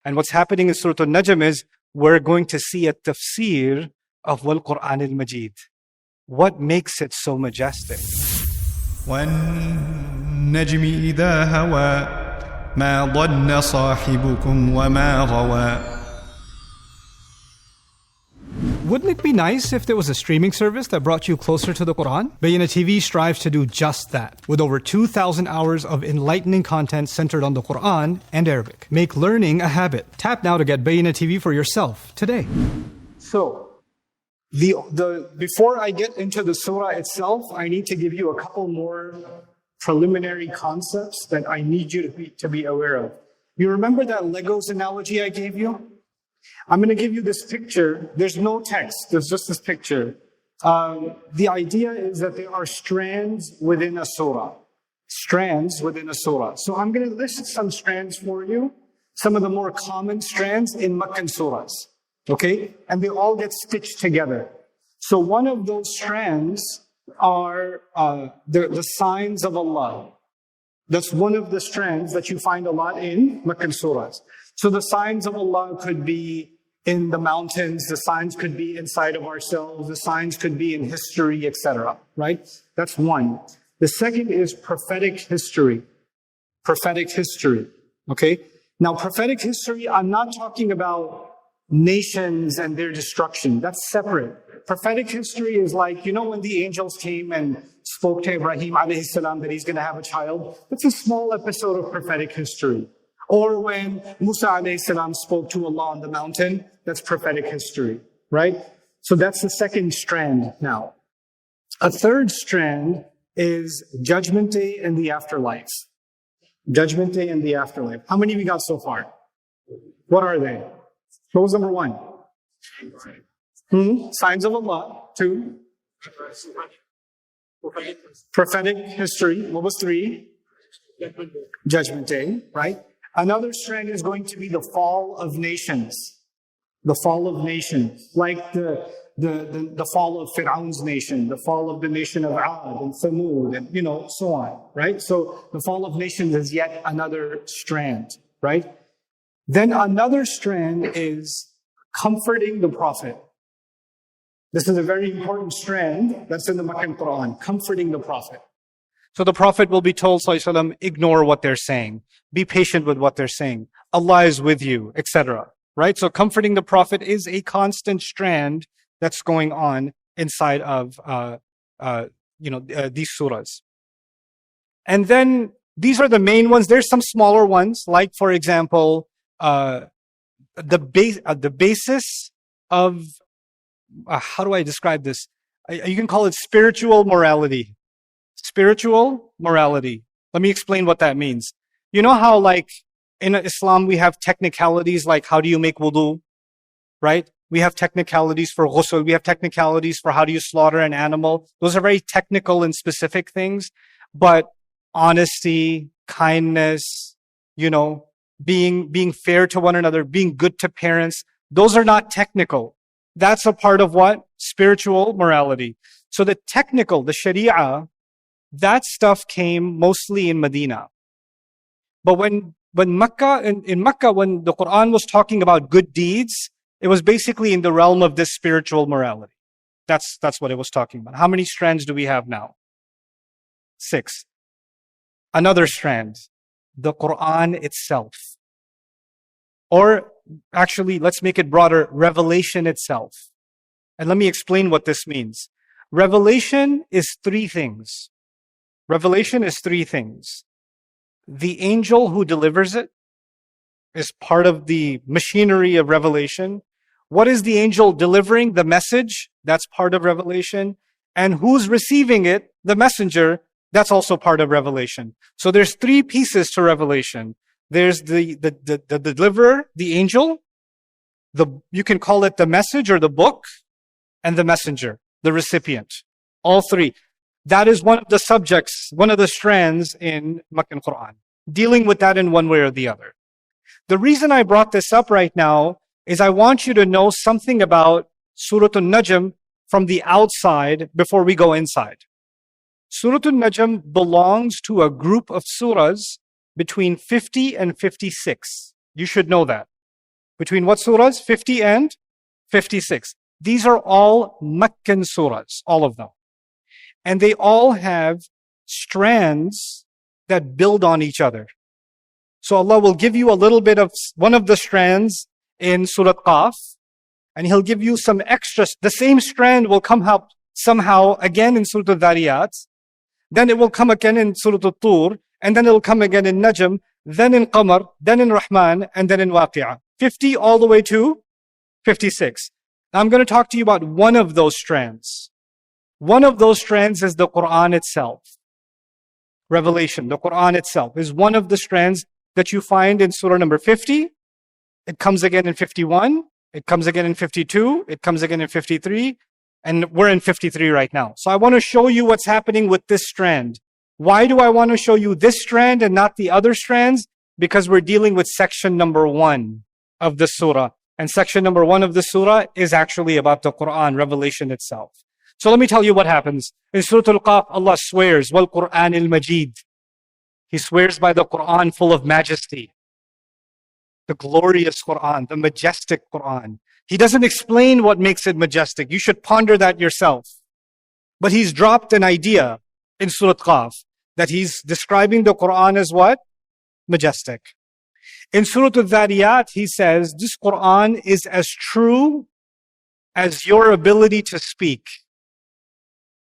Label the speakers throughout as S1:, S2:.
S1: And what's happening in Surah An-Najm is we're going to see a tafsir of Wal Quran al-Majid. What makes it so majestic?
S2: وَالنَّجْمِ إِذَا هَوَى مَا ضَلَّ صَاحِبُكُمْ وَمَا غَوَى.
S3: Wouldn't it be nice if there was a streaming service that brought you closer to the Quran? Bayyinah TV strives to do just that, with over 2,000 hours of enlightening content centered on the Quran and Arabic. Make learning a habit. Tap now to get Bayyinah TV for yourself today.
S4: So, before I get into the surah itself, I need to give you a couple more preliminary concepts that I need you to be aware of. You remember that Legos analogy I gave you? I'm going to give you this picture. There's no text. There's just this picture. The idea is that there are strands within a surah. Strands within a surah. So I'm going to list some strands for you. Some of the more common strands in Meccan surahs. Okay? And they all get stitched together. So one of those strands are the signs of Allah. That's one of the strands that you find a lot in Meccan surahs. So the signs of Allah could be in the mountains, the signs could be inside of ourselves, the signs could be in history, etc. Right? That's one. The second is prophetic history. Prophetic history. Okay? Now, prophetic history, I'm not talking about nations and their destruction. That's separate. Prophetic history is like, you know, when the angels came and spoke to Ibrahim alayhi salam that he's going to have a child. That's a small episode of prophetic history. Or when Musa alayhi salam spoke to Allah on the mountain, that's prophetic history, right? So that's the second strand now. A third strand is Judgment Day and the afterlife. Judgment Day and the afterlife. How many we got so far? What are they? What was number one? Signs of Allah. Two. Prophetic history. What was three? Judgment Day, right? Another strand is going to be the fall of nations. The fall of nations. Like the fall of Fir'aun's nation, the fall of the nation of Ad and Thamud, and so on, right? So the fall of nations is yet another strand, right? Then another strand is comforting the Prophet. This is a very important strand that's in the Meccan Quran, comforting the Prophet.
S1: So the Prophet will be told, sallallahu alaihi wasallam, ignore what they're saying. Be patient with what they're saying. Allah is with you, etc. Right? So comforting the Prophet is a constant strand that's going on inside of these surahs. And then these are the main ones. There's some smaller ones, like for example, the basis of how do I describe this? You can call it spiritual morality. Spiritual morality. Let me explain what that means. You know how like in Islam we have technicalities like how do you make wudu, right? We have technicalities for ghusl. We have technicalities for how do you slaughter an animal. Those are very technical and specific things. But honesty, kindness, being fair to one another, being good to parents, those are not technical. That's a part of what? Spiritual morality. So the technical, the Sharia, that stuff came mostly in Medina. But when Makkah, in Makkah, when the Quran was talking about good deeds, it was basically in the realm of this spiritual morality. That's what it was talking about. How many strands do we have now? 6. Another strand, the Quran itself. Or actually, let's make it broader, revelation itself. And let me explain what this means. Revelation is 3 things. Revelation is 3 things. The angel who delivers it is part of the machinery of revelation. What is the angel delivering? The message. That's part of revelation. And who's receiving it? The messenger. That's also part of revelation. So there's 3 pieces to revelation. There's the deliverer, the angel. You can call it the message or the book, and the messenger, the recipient. All 3. That is one of the subjects, one of the strands in Meccan Quran, dealing with that in one way or the other. The reason I brought this up right now is I want you to know something about Surah An-Najm from the outside before we go inside. Surah An-Najm belongs to a group of surahs between 50 and 56. You should know that. Between what surahs? 50 and 56. These are all Meccan surahs, all of them. And they all have strands that build on each other. So Allah will give you a little bit of one of the strands in Surah Qaf, and He'll give you some extras. The same strand will come up somehow again in Surah Al-Dhariyat, then it will come again in Surah Al-Tur, and then it will come again in Najm, then in Qamar, then in Rahman, and then in Waqi'ah. 50 all the way to 56. Now I'm going to talk to you about one of those strands. One of those strands is the Quran itself. Revelation, the Quran itself, is one of the strands that you find in Surah number 50. It comes again in 51. It comes again in 52. It comes again in 53. And we're in 53 right now. So I want to show you what's happening with this strand. Why do I want to show you this strand and not the other strands? Because we're dealing with section number 1 of the surah. And section number 1 of the surah is actually about the Quran, revelation itself. So let me tell you what happens. In Surah Al-Qaf, Allah swears, Wal Quran al-Majid. He swears by the Quran full of majesty. The glorious Quran, the majestic Quran. He doesn't explain what makes it majestic. You should ponder that yourself. But he's dropped an idea in Surah Qaf that he's describing the Quran as what? Majestic. In Surah Al-Dhariyat, he says, this Quran is as true as your ability to speak.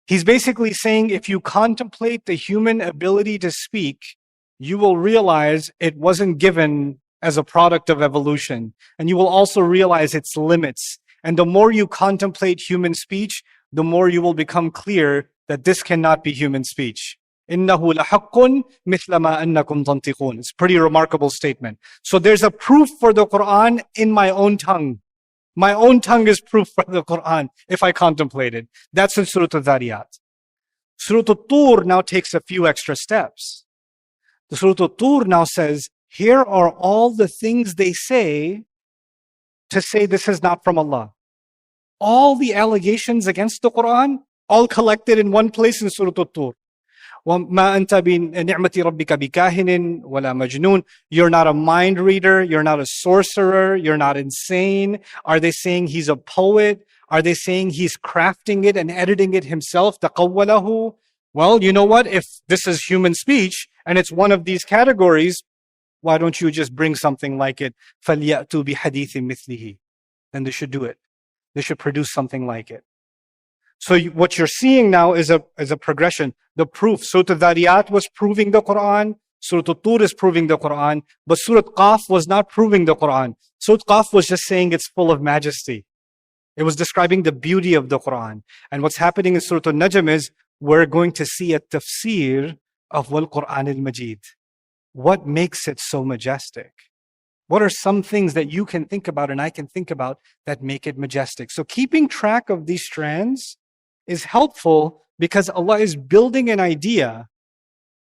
S1: He's basically saying if you contemplate the human ability to speak, you will realize it wasn't given as a product of evolution. And you will also realize its limits. And the more you contemplate human speech, the more you will become clear that this cannot be human speech. إِنَّهُ لَحَقٌّ مِثْلَ مَا أَنَّكُمْ تَنْطِقُونَ. It's a pretty remarkable statement. So there's a proof for the Quran in my own tongue. My own tongue is proof for the Quran if I contemplate it. That's in Surah Al-Dhariyat. Surah Al-Tur now takes a few extra steps. The Surah Al-Tur now says, here are all the things they say to say this is not from Allah. All the allegations against the Quran, all collected in one place in Surah Al-Tur. وَمَا أَنْتَ بِنِعْمَةِ رَبِّكَ بِكَاهِنٍ وَلَا مَجْنُونَ. You're not a mind reader. You're not a sorcerer. You're not insane. Are they saying he's a poet? Are they saying he's crafting it and editing it himself? تَقَوَّلَهُ. Well, you know what? If this is human speech and it's one of these categories, why don't you just bring something like it? فَلْيَأْتُوا بِحَدِيثٍ مِثْلِهِ. Then they should do it. They should produce something like it. So what you're seeing now is a progression. The proof. Surah Al-Dhariyat was proving the Quran. Surah Al-Tur is proving the Quran. But Surah Qaf was not proving the Quran. Surah Qaf was just saying it's full of majesty. It was describing the beauty of the Quran. And what's happening in Surah An-Najm is we're going to see a tafsir of Wal Quran al-Majid. What makes it so majestic? What are some things that you can think about and I can think about that make it majestic? So keeping track of these strands is helpful because Allah is building an idea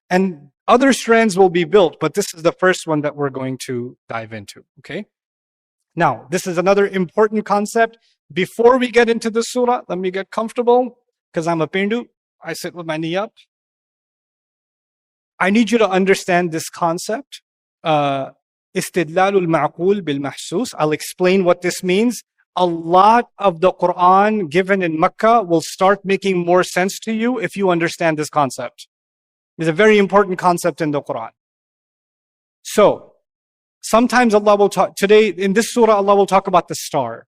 S1: and other strands will be built, but this is the first one that we're going to dive into, okay? Now, this is another important concept. Before we get into the surah, let me get comfortable because I'm a Pindu. I sit with my knee up. I need you to understand this concept. Istidlalul ma'qul bil mahsus. I'll explain what this means. A lot of the Quran given in Mecca will start making more sense to you if you understand this concept. It's a very important concept in the Quran. So, sometimes Allah will talk, today in this surah, Allah will talk about the star.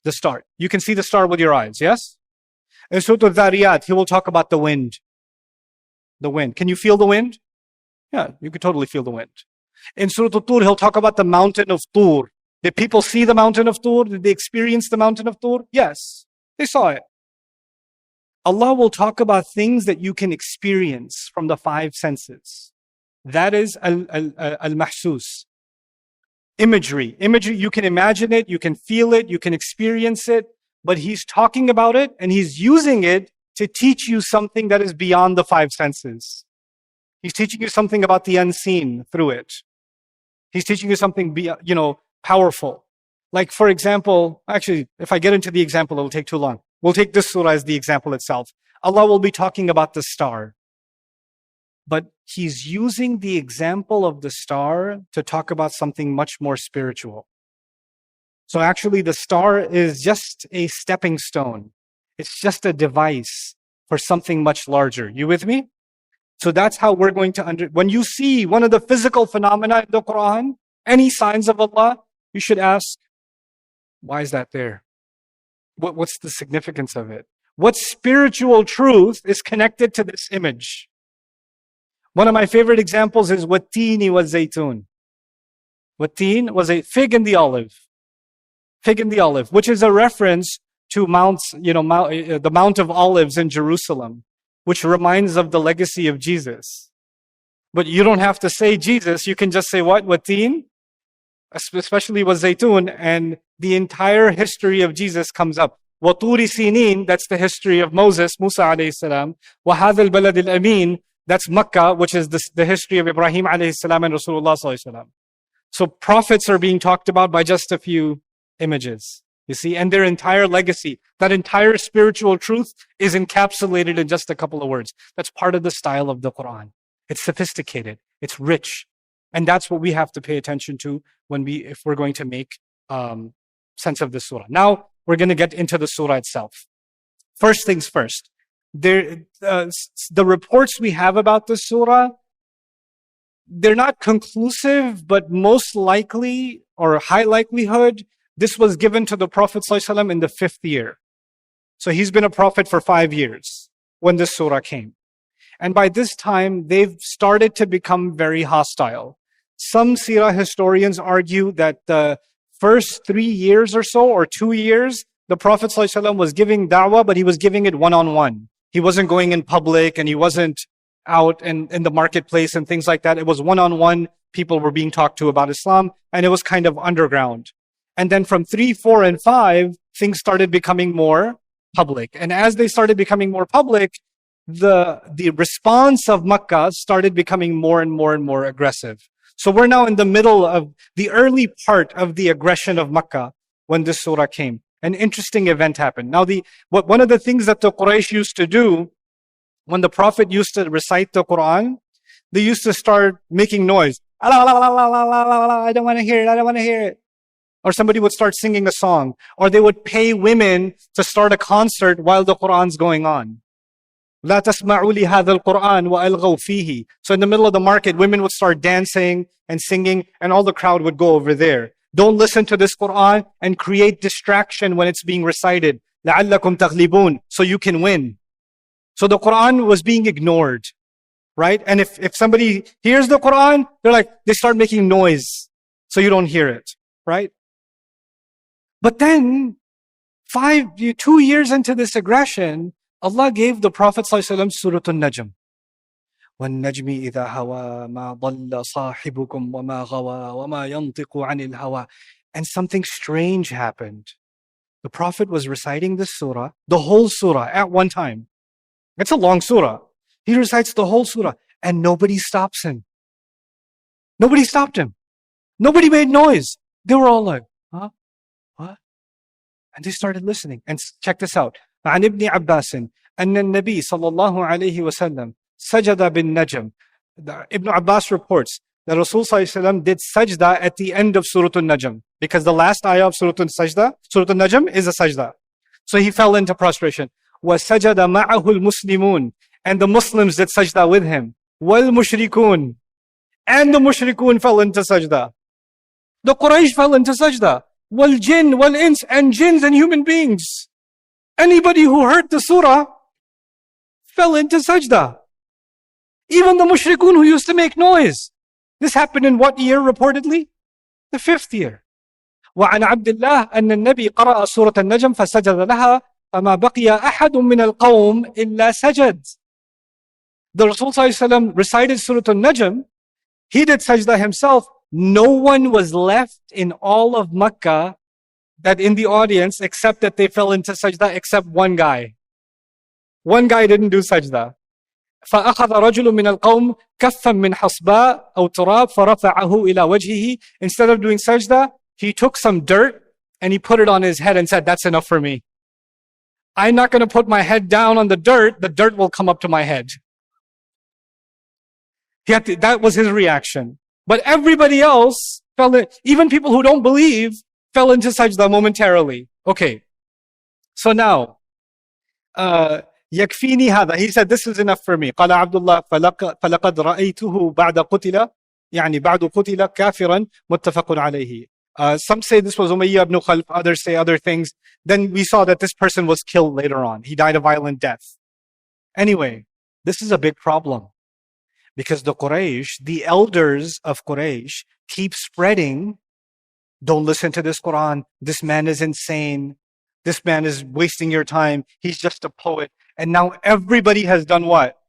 S1: The star. You can see the star with your eyes, yes? In Surah Al-Dhariyat, He will talk about the wind. The wind. Can you feel the wind? Yeah, you can totally feel the wind. In Surah Al-Tur, He'll talk about the mountain of Tur. Did people see the mountain of Tur? Did they experience the mountain of Tur? Yes, they saw it. Allah will talk about things that you can experience from the 5 senses. That is al-mahsus. Imagery. Imagery, you can imagine it, you can feel it, you can experience it, but He's talking about it and He's using it to teach you something that is beyond the 5 senses. He's teaching you something about the unseen through it. He's teaching you something, powerful. Like, for example, actually, if I get into the example, it will take too long. We'll take this surah as the example itself. Allah will be talking about the star. But He's using the example of the star to talk about something much more spiritual. So actually the star is just a stepping stone. It's just a device for something much larger. You with me? So that's how we're going to when you see one of the physical phenomena in the Quran, any signs of Allah, you should ask, why is that there? What's the significance of it? What spiritual truth is connected to this image? One of my favorite examples is wattini wa zaytun. Wattin was a fig in the olive. Fig in the olive, which is a reference to the Mount of Olives in Jerusalem, which reminds of the legacy of Jesus. But you don't have to say Jesus, you can just say what? Wattin, especially with zaytun, and the entire history of Jesus comes up. وَطُورِ سِينِينَ, that's the history of Moses, Musa alayhi salam. وَهَذَا الْبَلَدِ الْأَمِينَ, that's Makkah, which is the history of Ibrahim alayhi salam and Rasulullah sallallahu alayhi wasallam. So prophets are being talked about by just a few images, you see, and their entire legacy, that entire spiritual truth is encapsulated in just a couple of words. That's part of the style of the Quran. It's sophisticated, it's rich, and that's what we have to pay attention to if we're going to make sense of the surah. Now, we're going to get into the surah itself. First things first, the reports we have about the surah, they're not conclusive, but most likely, or high likelihood, this was given to the Prophet ﷺ in the 5th year. So he's been a prophet for 5 years when this surah came. And by this time, they've started to become very hostile. Some seerah historians argue that the first 3 years or so, or 2 years, the Prophet ﷺ was giving da'wah, but he was giving it one-on-one. He wasn't going in public, and he wasn't out in the marketplace and things like that. It was one-on-one. People were being talked to about Islam, and it was kind of underground. And then from 3, 4, and 5, things started becoming more public. And as they started becoming more public, the response of Makkah started becoming more and more and more aggressive. So we're now in the middle of the early part of the aggression of Makkah when this surah came. An interesting event happened. Now, one of the things that the Quraysh used to do when the Prophet used to recite the Quran, they used to start making noise. I don't want to hear it. I don't want to hear it. Or somebody would start singing a song. Or they would pay women to start a concert while the Quran's going on. لا تسمعوا لهذا القرآن وألغوا فيه. So in the middle of the market, women would start dancing and singing, and all the crowd would go over there. Don't listen to this Quran and create distraction when it's being recited. لعلكم تغلبون. So you can win. So the Quran was being ignored, right? And if somebody hears the Quran, they start making noise so you don't hear it, right? But then 2 years into this aggression, Allah gave the Prophet ﷺ Surah An-Najm. وَالنَّجْمِ إِذَا هَوَى مَا ضَلَّ صَاحِبُكُمْ وَمَا غَوَى وَمَا يَنطِقُ عَنِ الْهَوَى. And something strange happened. The Prophet was reciting this surah, the whole surah, at one time. It's a long surah. He recites the whole surah, and nobody stops him. Nobody stopped him. Nobody made noise. They were all like, huh? What? And they started listening. And check this out. عن ابن عباس أن النبي صلى الله عليه وسلم سجد بالنجم. Ibn Abbas reports that Rasul صلى الله عليه وسلم did sajdah at the end of Surah An-Najm, because the last ayah of Surah An-Najm is a sajdah. So he fell into prostration. وَسَجَدَ مَعَهُ الْمُسْلِمُونَ. And the Muslims did sajdah with him. وَالْمُشْرِكُونَ. And the mushrikun fell into sajdah. The Quraysh fell into sajdah. وَالْجِنْ وَالْإِنس. And jinns and human beings. Anybody who heard the surah fell into sajdah. Even the mushrikun who used to make noise. This happened in what year reportedly? The 5th year. وعن عبد الله أن النبي قرأ سورة النجم فسجد لها فما بقي أحد من القوم إلا سجد. The Rasul ﷺ recited Surah An-Najm. He did sajdah himself. No one was left in all of Makkah that in the audience except that they fell into sajdah, except one guy. One guy didn't do sajdah. فأخذ رجل من القوم كفا من حصباء أو تراب فرفعه إلى وجهه. Instead of doing sajdah, he took some dirt and he put it on his head and said, that's enough for me. I'm not going to put my head down on the dirt will come up to my head. That was his reaction. But everybody else fell in, even people who don't believe, Fell into sajda momentarily. Okay. So now, يكفيني هذا. He said, this is enough for me. قال عبد الله فلقد رأيته بعد قتل يعني بعد قتل كافرا متفق عليه. Some say this was Umayyah ibn Khalf, others say other things. Then we saw that this person was killed later on. He died a violent death. Anyway, this is a big problem. Because the Quraysh, the elders of Quraysh, keep spreading, don't listen to this Quran. This man is insane. This man is wasting your time. He's just a poet. And now everybody has done what?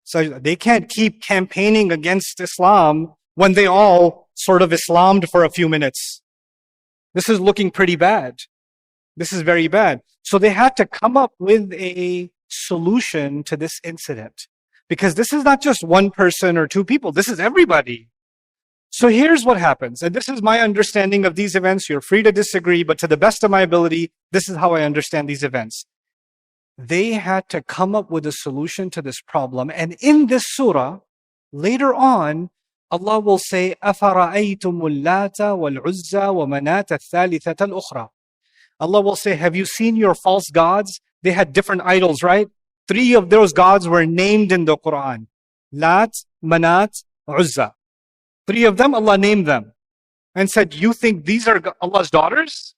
S1: So they can't keep campaigning against Islam when they all sort of Islamed for a few minutes. This is looking pretty bad. This is very bad. So they had to come up with a solution to this incident. Because this is not just one person or two people. This is everybody. So here's what happens. And this is my understanding of these events. You're free to disagree, but to the best of my ability, this is how I understand these events. They had to come up with a solution to this problem. And in this surah, later on, Allah will say, أَفَرَأَيْتُمُ اللَّاتَ وَالْعُزَّى وَمَنَاةَ الثَّالِثَةَ الْأُخْرَى. Allah will say, have you seen your false gods? They had different idols, right? 3 of those gods were named in the Quran. Lat, Manat, Uzza. 3 of them, Allah named them. And said, you think these are Allah's daughters?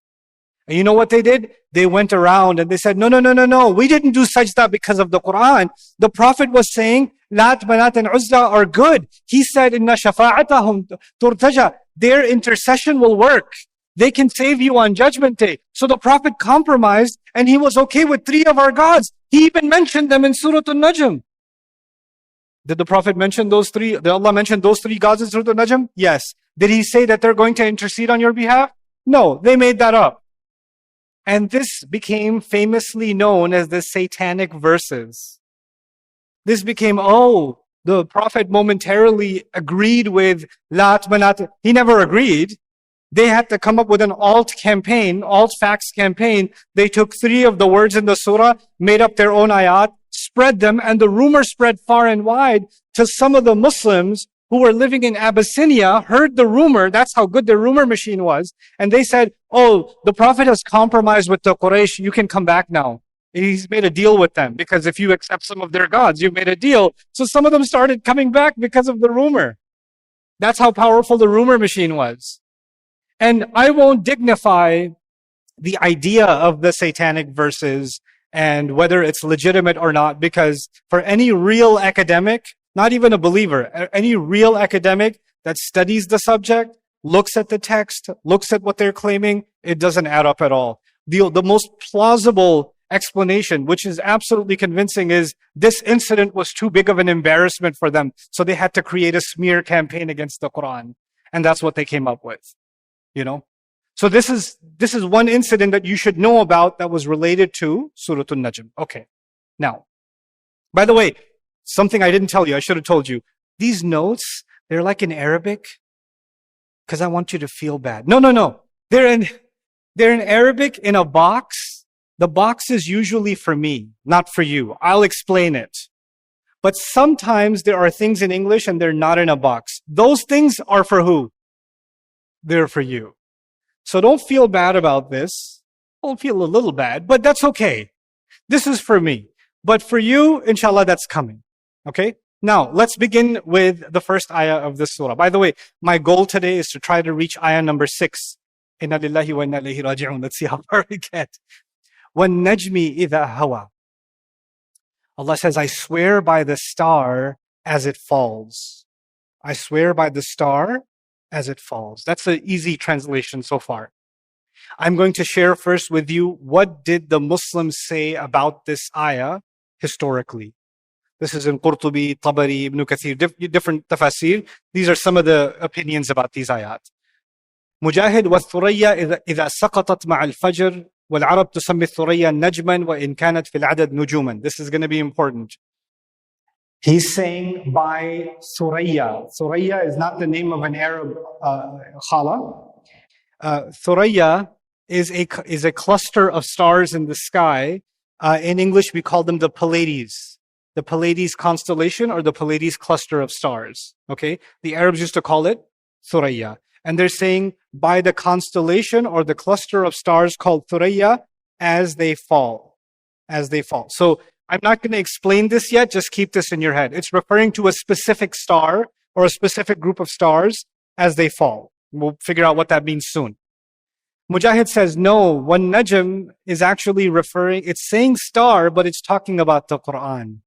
S1: And you know what they did? They went around and they said, no. We didn't do sajda because of the Quran. The Prophet was saying, Lat, Manat, and Uzza are good. He said, Inna shafa'atahum turtaja. Their intercession will work. They can save you on Judgment Day. So the Prophet compromised and he was okay with 3 of our gods. He even mentioned them in Surah An-Najm. Did the Prophet mention those 3? Did Allah mention those 3 gods in Surah An-Najm? Yes. Did he say that they're going to intercede on your behalf? No, they made that up. And this became famously known as the satanic verses. This became, the Prophet momentarily agreed with Lat, Manat. He never agreed. They had to come up with an alt-facts campaign. They took 3 of the words in the surah, made up their own ayat, spread them, and the rumor spread far and wide to some of the Muslims who were living in Abyssinia, heard the rumor. That's how good their rumor machine was. And they said, the Prophet has compromised with the Quraysh. You can come back now. He's made a deal with them because if you accept some of their gods, you've made a deal. So some of them started coming back because of the rumor. That's how powerful the rumor machine was. And I won't dignify the idea of the satanic verses and whether it's legitimate or not, because for any real academic, not even a believer, any real academic that studies the subject, looks at the text, looks at what they're claiming, it doesn't add up at all. The most plausible explanation, which is absolutely convincing, is this incident was too big of an embarrassment for them. So they had to create a smear campaign against the Quran. And that's what they came up with. You know? So this is one incident that you should know about that was related to Surah An-Najm. Okay. Now, by the way, something I didn't tell you, I should have told you. These notes, they're like in Arabic because I want you to feel bad. No. They're in Arabic in a box. The box is usually for me, not for you. I'll explain it. But sometimes there are things in English and they're not in a box. Those things are for who? They're for you. So don't feel bad about this. I'll feel a little bad, but that's okay. This is for me. But for you, inshallah, that's coming. Okay? Now, let's begin with the first ayah of this surah. By the way, my goal today is to try to reach ayah number 6. Inna lillahi wa inna ilayhi raji'un. Let's see how far we get. وَالنَّجْمِ إِذَا هَوَى. Allah says, I swear by the star as it falls. I swear by the star as it falls. That's an easy translation so far. I'm going to share first with you what did the Muslims say about this ayah historically. This is in Qurtubi, Tabari, Ibn Kathir, different tafasir. These are some of the opinions about these ayat. Mujahid والثريا إذا سقطت مع الفجر والعرب تسمي الثريا نجما وإن كانت في العدد نجوما. This is going to be important.
S4: He's saying by Suraya. Suraya is not the name of an Arab khala.
S1: Thuraya is a cluster of stars in the sky. In English, we call them the Pleiades. The Pleiades constellation or the Pleiades cluster of stars. Okay? The Arabs used to call it Thuraya. And they're saying by the constellation or the cluster of stars called Thuraya as they fall. As they fall. So I'm not going to explain this yet, just keep this in your head. It's referring to a specific star or a specific group of stars as they fall. We'll figure out what that means soon. Mujahid says, no, An-Najm is actually referring, it's saying star, but it's talking about the Quran.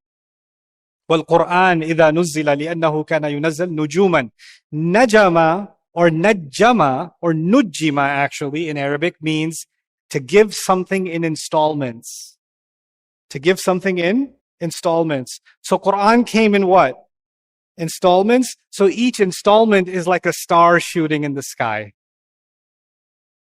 S1: وَالْقُرْآنِ إِذَا نُزِّلَ لِأَنَّهُ كَانَ يُنَزَّلْ نُجُومًا. Najama or najjama or nujjima actually in Arabic means to give something in installments. To give something in installments. So Quran came in what? Installments. So each installment is like a star shooting in the sky.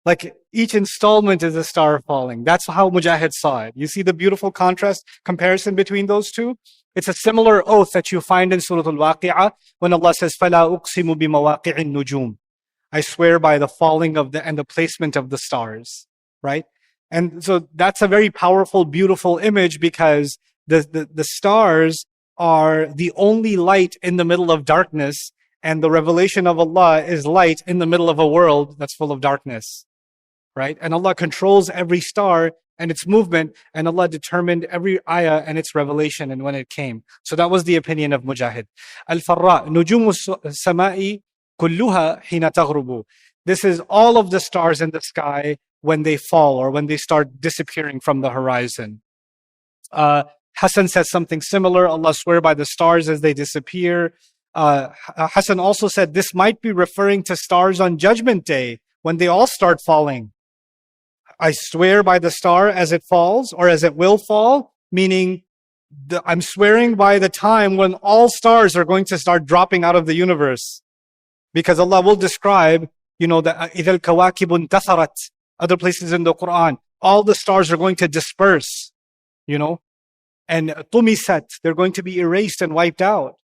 S1: Like each installment is a star falling. That's how Mujahid saw it. You see the beautiful contrast, comparison between those two? It's a similar oath that you find in Surah Al-Waqi'ah when Allah says, فَلَا أُقْسِمُ بِمَوَاقِعِ النُّجُومِ. I swear by the falling of and the placement of the stars, right? And so that's a very powerful, beautiful image because the stars are the only light in the middle of darkness, and the revelation of Allah is light in the middle of a world that's full of darkness, right? And Allah controls every star and its movement, and Allah determined every ayah and its revelation and when it came. So that was the opinion of Mujahid. Al-Farra, nujumu samai kulluha hina taghrubu. This is all of the stars in the sky when they fall or when they start disappearing from the horizon. Hassan says something similar. Allah swear by the stars as they disappear. Hassan also said this might be referring to stars on Judgment Day when they all start falling. I swear by the star as it falls or as it will fall, meaning I'm swearing by the time when all stars are going to start dropping out of the universe. Because Allah will describe, that إِذَا الْكَوَاكِبُ انْتَثَرَتْ, other places in the Quran, all the stars are going to disperse, and طُمِسَتْ, they're going to be erased and wiped out.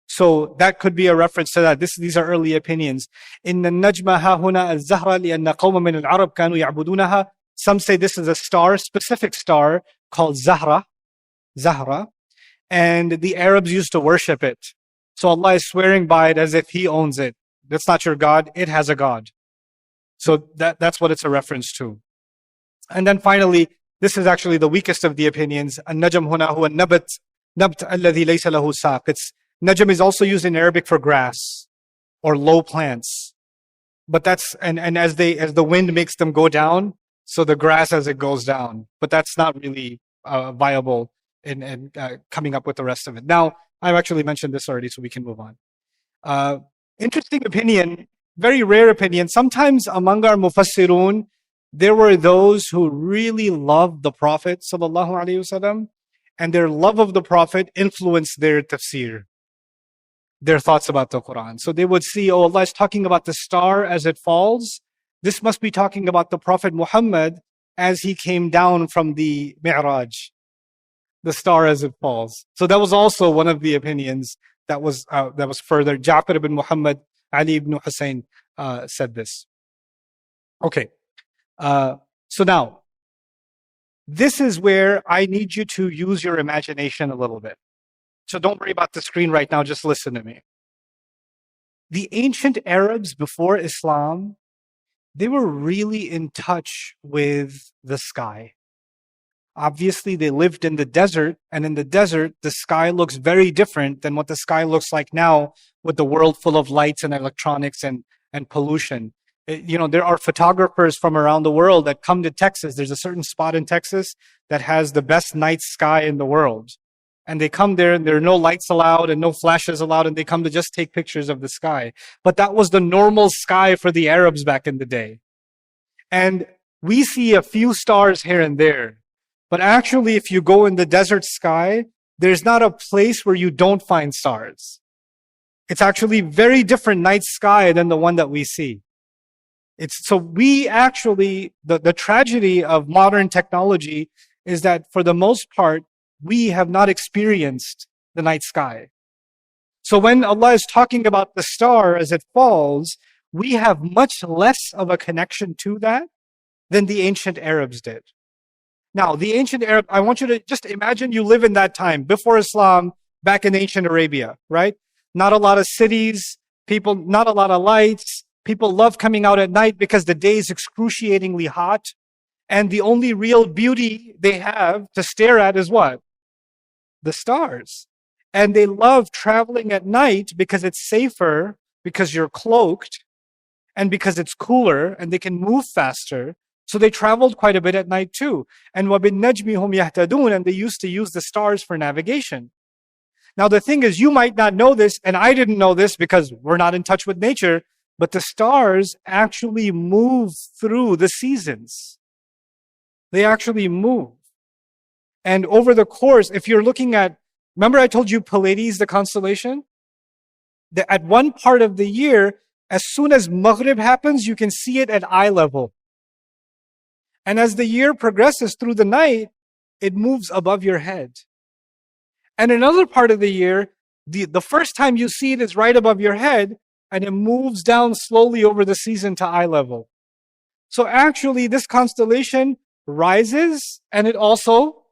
S1: So that could be a reference to that. These are early opinions. إِنَّ النَّجْمَ هَا هُنَا الزَّهْرَ لِأَنَّ قَوْمًا مِنَ الْعَرَبِ كَانُوا يَعْبُدُونَهَا. Some say this is a star, specific star called Zahra, and the Arabs used to worship it. So Allah is swearing by it as if He owns it. That's not your God, it has a God. So that's what it's a reference to. And then finally, this is actually the weakest of the opinions. An-Najm huna huwa an-nabt alladhi laysa lahu saq. Najm is also used in Arabic for grass or low plants. But that's, and as the wind makes them go down, so the grass as it goes down. But that's not really viable in coming up with the rest of it. Now, I've actually mentioned this already, so we can move on. Interesting opinion, very rare opinion. Sometimes among our mufassirun, there were those who really loved the Prophet sallallahu alaihi wasallam, and their love of the Prophet influenced their tafsir, their thoughts about the Quran. So they would see, Allah is talking about the star as it falls. This must be talking about the Prophet Muhammad as he came down from the Mi'raj, the star as it falls. So that was also one of the opinions that was further. Ja'far ibn Muhammad, Ali ibn Hussein said this. Okay. So now, this is where I need you to use your imagination a little bit. So don't worry about the screen right now, just listen to me. The ancient Arabs before Islam, they were really in touch with the sky. Obviously, they lived in the desert, and in the desert, the sky looks very different than what the sky looks like now with the world full of lights and electronics and pollution. There are photographers from around the world that come to Texas. There's a certain spot in Texas that has the best night sky in the world. And they come there and there are no lights allowed and no flashes allowed, and they come to just take pictures of the sky. But that was the normal sky for the Arabs back in the day. And we see a few stars here and there. But actually, if you go in the desert sky, there's not a place where you don't find stars. It's actually very different night sky than the one that we see. So we actually, the tragedy of modern technology is that for the most part, we have not experienced the night sky. So when Allah is talking about the star as it falls, we have much less of a connection to that than the ancient Arabs did. Now, the ancient Arab, I want you to just imagine you live in that time, before Islam, back in ancient Arabia, right? Not a lot of cities, people, not a lot of lights, People love coming out at night because the day is excruciatingly hot. And the only real beauty they have to stare at is what? The stars. And they love traveling at night because it's safer, because you're cloaked, and because it's cooler and they can move faster. So they traveled quite a bit at night too. And وَبِالنَّجْمِ هُمْ يَهْتَدُونَ, and they used to use the stars for navigation. Now the thing is, you might not know this, and I didn't know this because we're not in touch with nature, but the stars actually move through the seasons. They actually move. And over the course, if you're looking at, remember I told you Pleiades, the constellation? At one part of the year, as soon as Maghrib happens, you can see it at eye level. And as the year progresses through the night, it moves above your head. And another part of the year, the first time you see it is right above your head, and it moves down slowly over the season to eye level. So actually, this constellation rises and it also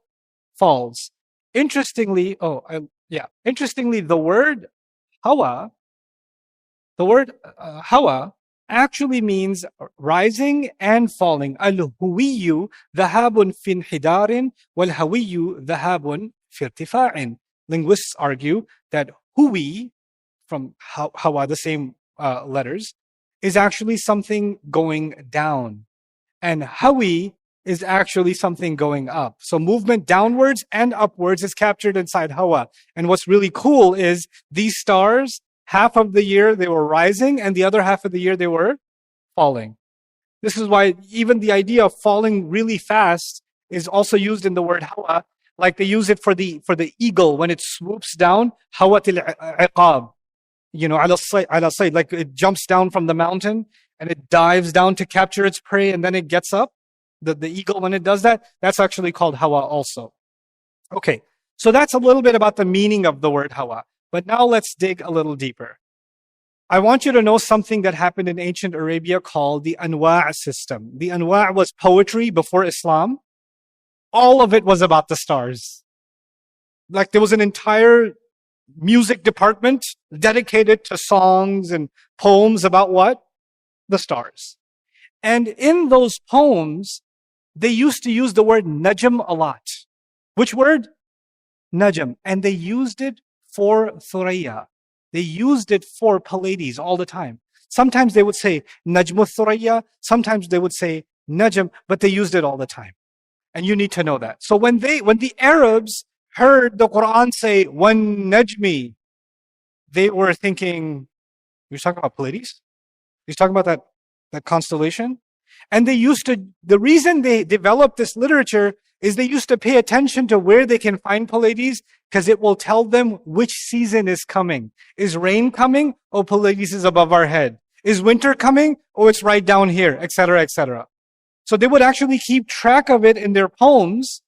S1: falls. Interestingly, the word Hawa, actually means rising and falling. Al-huwiyu dhahabun fin hidarin wal-hawiyu dhahabun fi irtifa'in. Linguists argue that huwi, from Hawa, the same letters, is actually something going down. And hawi is actually something going up. So movement downwards and upwards is captured inside Hawa. And what's really cool is these stars, half of the year they were rising and the other half of the year they were falling. This is why even the idea of falling really fast is also used in the word Hawa, like they use it for the eagle when it swoops down, Hawatil iqab. You know, ala sayd, like it jumps down from the mountain and it dives down to capture its prey and then it gets up. The eagle, when it does that, that's actually called Hawa also. Okay, so that's a little bit about the meaning of the word Hawa. But now let's dig a little deeper. I want you to know something that happened in ancient Arabia called the Anwa' system. The Anwa' was poetry before Islam. All of it was about the stars. Like there was an entire music department dedicated to songs and poems about what? The stars. And in those poems, they used to use the word Najm a lot. Which word? Najm. And they used it for Thuraya. They used it for Pleiades all the time. Sometimes they would say Najm Thuraya, sometimes they would say Najm, but they used it all the time. And you need to know that. So when the Arabs heard the Quran say Wan Najmi, they were thinking, you're talking about Pleiades? You're talking about that constellation? And the reason they developed this literature is they used to pay attention to where they can find Pleiades because it will tell them which season is coming. Is rain coming? Oh, Pleiades is above our head. Is winter coming? Oh, it's right down here, etc., etc. So they would actually keep track of it in their poems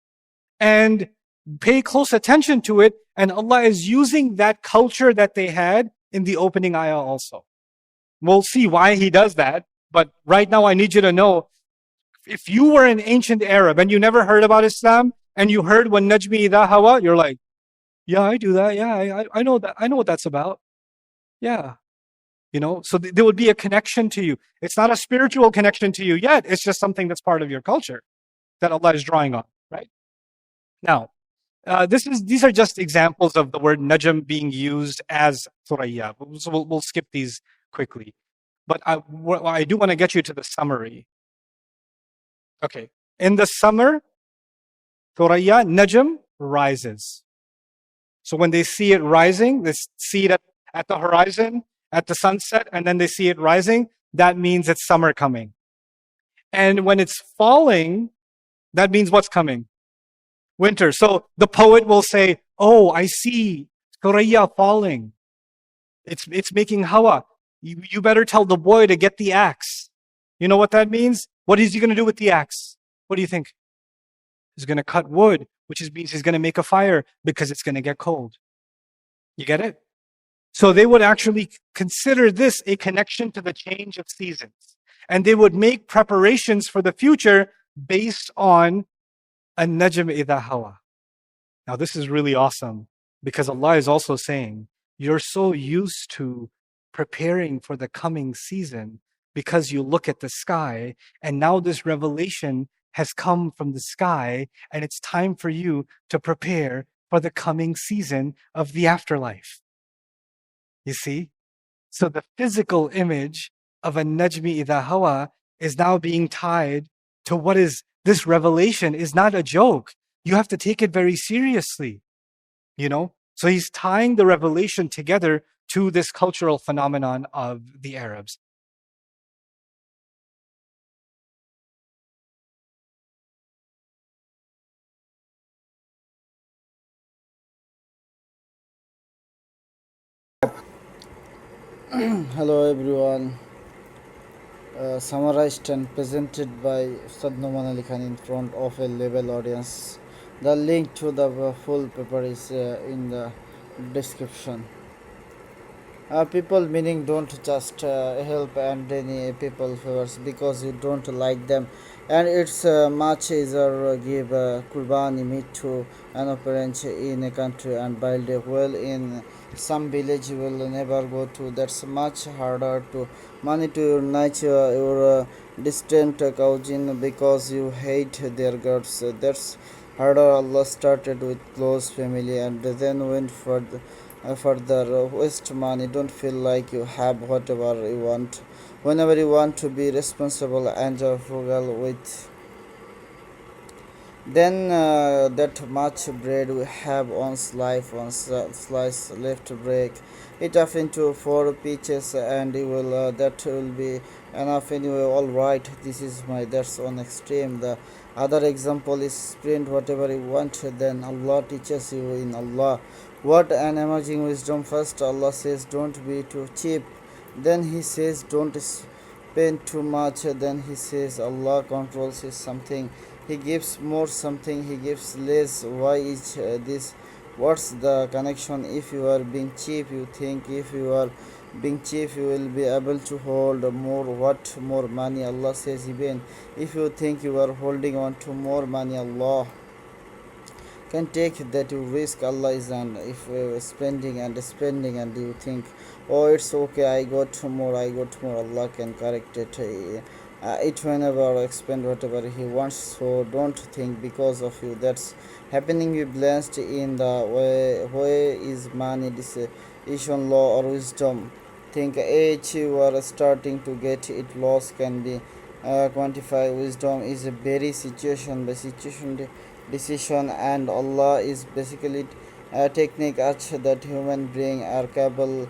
S1: and pay close attention to it. And Allah is using that culture that they had in the opening ayah also. We'll see why He does that. But right now I need you to know, if you were an ancient Arab and you never heard about Islam and you heard when Najmi idha hawa, you're like, yeah, I do that. Yeah, I know that. I know what that's about. Yeah. You know, so there would be a connection to you. It's not a spiritual connection to you yet. It's just something that's part of your culture that Allah is drawing on, right? Now, these are just examples of the word Najm being used as Thuraya. So we'll skip these quickly. But I do want to get you to the summary. Okay. In the summer, Thuraya, Najm, rises. So when they see it rising, they see it at the horizon, at the sunset, and then they see it rising, that means it's summer coming. And when it's falling, that means what's coming? Winter. So the poet will say, oh, I see Thuraya falling. It's making Hawa. You better tell the boy to get the axe. You know what that means? What is he going to do with the axe? What do you think? He's going to cut wood, which means he's going to make a fire because it's going to get cold. You get it? So they would actually consider this a connection to the change of seasons. And they would make preparations for the future based on An-Najm idha hawa. Now this is really awesome because Allah is also saying, you're so used to preparing for the coming season, because you look at the sky, and now this revelation has come from the sky, and it's time for you to prepare for the coming season of the afterlife. You see? So the physical image of An-Najm idha hawa is now being tied to what is this revelation is not a joke. You have to take it very seriously. You know? So he's tying the revelation together to this cultural phenomenon of the Arabs.
S5: Hello everyone. Summarized and presented by Ustad Nouman Ali Khan in front of a level audience. The link to the full paper is in the description. People meaning don't just help and any people favors because you don't like them, and it's much easier give kurbani meat to an parent in a country and build a well in some village you will never go to. That's much harder to money to your nature your distant cousin because you hate their guts. That's harder. Allah started with close family and then went further waste money. Don't feel like you have whatever you want whenever you want to be responsible and frugal with then that much bread we have on slice left, break it off into four pieces and you will that will be enough anyway. All right, this is my that's on extreme. The other example is sprint whatever you want, then Allah teaches you in Allah. What an amazing wisdom. First Allah says don't be too cheap, then he says don't spend too much, then he says Allah controls is something, he gives more something, he gives less. Why is this? What's the connection? If you are being cheap, you think if you are being cheap you will be able to hold more. What more money? Allah says even if you think you are holding on to more money, Allah can take that you risk. Allah is and if spending and you think oh it's okay, I got more, Allah can correct it it whenever expend whatever he wants. So don't think because of you that's happening you blessed in the way is money decision law or wisdom. Think age you are starting to get it loss can be quantify. Wisdom is a very situation by situation decision and Allah is basically a technique that human being are capable